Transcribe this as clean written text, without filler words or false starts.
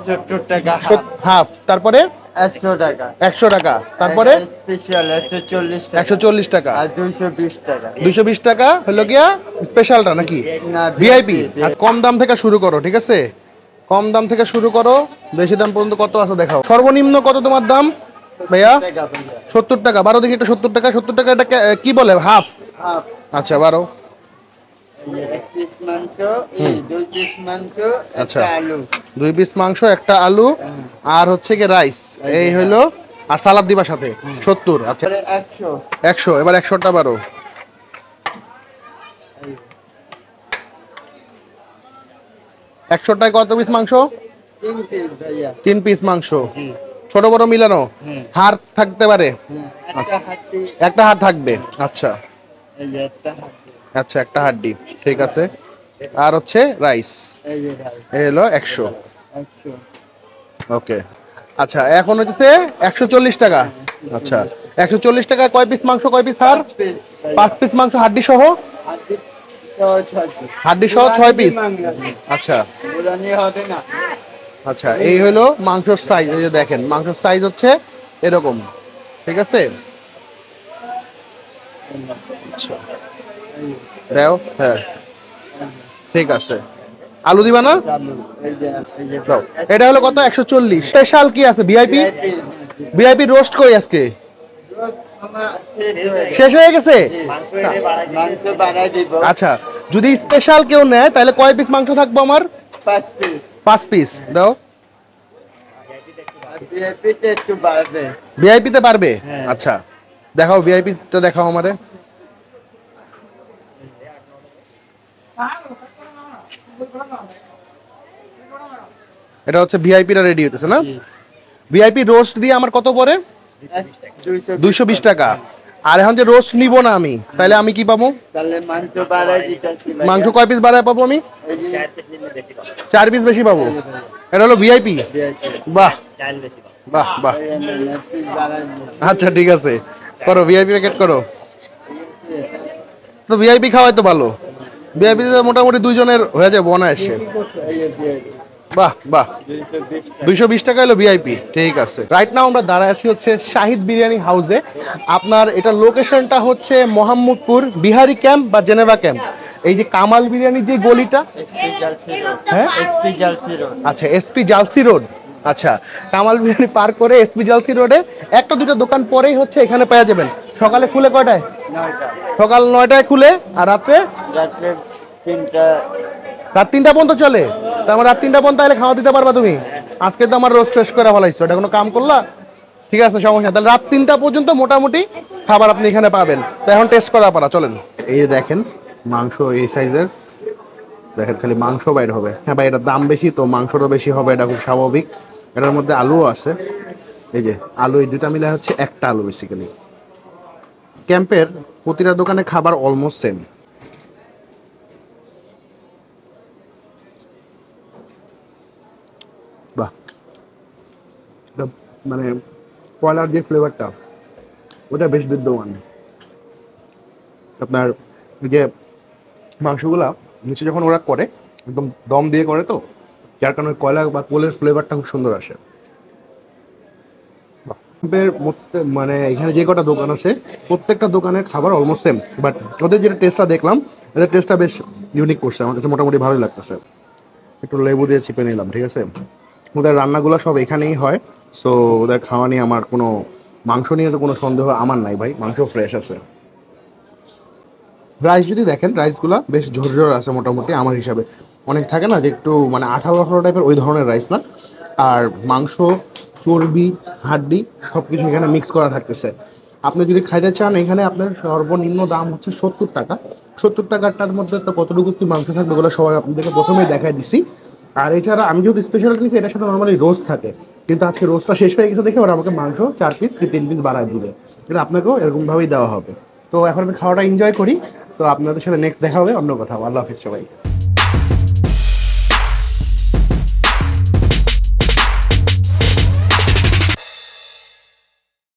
70 টাকা হাফ, তারপরে 100 টাকা 100 টাকা, তারপরে স্পেশাল 140 টাকা 140 টাকা, আর 220 টাকা 220 টাকা হলো গিয়া স্পেশালটা নাকি না ভিআইপি। আজ কম দাম থেকে শুরু করো, ঠিক আছে? কম দাম থেকে শুরু করো, বেশি দাম পর্যন্ত কত আছে দেখাও। সর্বনিম্ন কত তোমার দাম ভাইয়া? 70 টাকা। 12 দেখি এটা 70 টাকা। 70 টাকা এটা কি বলে? হাফ। হাফ। আচ্ছা 12। এক পিস মাংস, দুই পিস মাংস, আচ্ছা, একটা আলু, 2 পিস মাংস, একটা আলু, আর হচ্ছে কি রাইস, এই হইলো। আর সালাদ দিবা সাথে 70। আচ্ছা 100 100। এবার 100টা 12। 100টায় কত পিস মাংস? 3 পিস ভাইয়া। 3 পিস মাংস, ছোট বড় মিলানো। হাড় থাকতে পারে? একটা হাড় থাকবে। আচ্ছা এই যে একটা হাড্ডি। আচ্ছা, একটা হাড্ডি, ঠিক আছে। আর হচ্ছে রাইস, এই যে ভাই এই হলো 100। 100। ওকে, আচ্ছা এখন হচ্ছে 140 টাকা। আচ্ছা 140 টাকায় কয় পিস মাংস, কয় পিস হাড়? 5 পিস মাংস হাড্ডি সহ। হাড্ডি সহ 6 পিস। আচ্ছা বিরিয়ানি হবে না। আচ্ছা, এই হলো মাংসের সাইজ। এই যে দেখেন মাংসের সাইজ হচ্ছে এরকম, ঠিক আছে? আচ্ছা দাও, হ্যাঁ ঠিক আছে। আলু দিবা না? দাও। এটা হলো কত? 140। স্পেশাল কি আছে? ভিআইপি। ভিআইপি রোস্ট কই আজকে? শেষ হয়ে গেছে। মাংস বানাই দিব। আচ্ছা, যদি স্পেশাল কেউ নেয় তাহলে কয় পিস মাংস থাকবে আমার? 5 পিস। 5 পিস দাও। ভিআইপি তে একটু বাড়বে। ভিআইপি তে পারবে? আচ্ছা দেখাও, ভিআইপি তে দেখাও আমারে। এটা হচ্ছে ভিআইপিটা রেডি হইতেছে না? ভিআইপি রোস্ট দিয়ে আমার কত পড়ে? 220 টাকা। আর এখন যে রোস্ট নিব না আমি, তাহলে আমি কি পাবো? তাহলে মাংস বাড়াই দিতেছি। মাংস কয় পিস বাড়ায় পাবো আমি? 4 পিস বেশি পাবো। এটা হলো ভিআইপি। বাহ বাহ বাহ। আচ্ছা ঠিক আছে, করো ভিআইপি প্যাকেট করো। তো ভিআইপি খাওয়াই তো ভালো। ভিআইপি মোটামুটি 2 জনের হয়ে যাবে অনায়াসে। বাহ বাহ। 220 টাকা হলো ভিআইপি, ঠিক আছে। রাইট নাও আমরা দাঁড়ায় আছি হচ্ছে শাহিদ বিরিয়ানি হাউসে। আপনার এটা লোকেশনটা হচ্ছে মোহাম্মদপুর বিহারি ক্যাম্প বা জেনেভা ক্যাম্প। এই যে কামাল বিরিয়ানির যে গলিটা, হ্যাঁ আচ্ছা এসপি জালসি রোড। আচ্ছা, কামাল বিরিয়ানি পার করে এসপি জালসি রোডে একটা দুটো দোকান পরেই হচ্ছে এখানে পেয়ে যাবেন। সকালে খুলে কয়টায়? 9টা। সকাল 9টায় খুলে, আর রাত্রে? রাত্রে 3টা। রাত 3টা পর্যন্ত চলে। তা আমার রাত 3টা পর্যন্ত তাহলে খাওয়া দিতে পারবা তুমি? আজকে তো আমার রোজ শেষ করে ফেলাইছো, এটা কোনো কাম করলা? ঠিক আছে সমস্যা। তাহলে রাত 3টা পর্যন্ত মোটামুটি খাবার আপনি এখানে পাবেন। তো এখন টেস্ট করা পারা, চলেন। এই দেখেন মাংস এই সাইজের, দেখেন খালি মাংস বাইর হবে। হ্যাঁ ভাই, এটার দাম বেশি তো মাংসটা বেশি হবে, এটা খুব স্বাভাবিক। এটার মধ্যে আলুও আছে, এই যে আলু, এই দুটা মিলে হচ্ছে একটা আলু বেসিক্যালি। ক্যাম্পের প্রতিটা দোকানে খাবার অলমোস্ট সেম। বাহ, মানে কয়লার যে ফ্লেভারটা ওটা বেশ বিদ্যমান। আপনার যে মাংসগুলা নিচে যখন ওরা করে একদম দম দিয়ে করে, তো যার কারণে কয়লা বা কোলের ফ্লেভারটা খুব সুন্দর আসে। মানে এখানে যে কটা দোকান আছে প্রত্যেকটা দোকানের খাবার অলমোস্ট সেম, বাট ওদের যেটা টেস্টটা দেখলাম, ওদের টেস্টটা বেশ ইউনিক করছে, আমার কাছে মোটামুটি ভালোই লাগতেছে। একটু লেবু দিয়ে চিপে নিলাম, ঠিক আছে। ওদের রান্নাগুলো সব এখানেই হয়, সো ওদের খাওয়া নিয়ে আমার কোনো, মাংস নিয়ে তো কোনো সন্দেহ আমার নাই ভাই, মাংস ফ্রেশ আছে। রাইস যদি দেখেন, রাইসগুলো বেশ ঝরঝর আছে মোটামুটি আমার হিসাবে। অনেক থাকে না যে একটু মানে আঠালো আঠালো টাইপের, ওই ধরনের রাইস না। আর মাংস, চর্বি, হাড্ডি সব কিছু এখানে মিক্স করা থাকতেছে। আপনি যদি খাইতে চান, এখানে আপনার সর্বনিম্ন দাম হচ্ছে 70 টাকা। 70 টাকাটার মধ্যে তো কতটুকু কি মাংস থাকবে ওগুলো সবাই আপনাদেরকে প্রথমেই দেখাই দিছি। আর এছাড়া আমি যেহেতু স্পেশাল নিয়েছি, এটার সাথে নর্মালি রোস্ট থাকে, কিন্তু আজকে রোস্টটা শেষ হয়ে গেছে দেখে ওরা আমাকে মাংস 4 পিস কি 3 পিস বাড়ায় দিবে। এটা আপনাকেও এরকমভাবেই দেওয়া হবে। তো এখন আমি খাওয়াটা এনজয় করি। তো আপনাদের সাথে নেক্সট দেখা হবে অন্য কোথাও। আল্লাহ হাফিজ সবাই।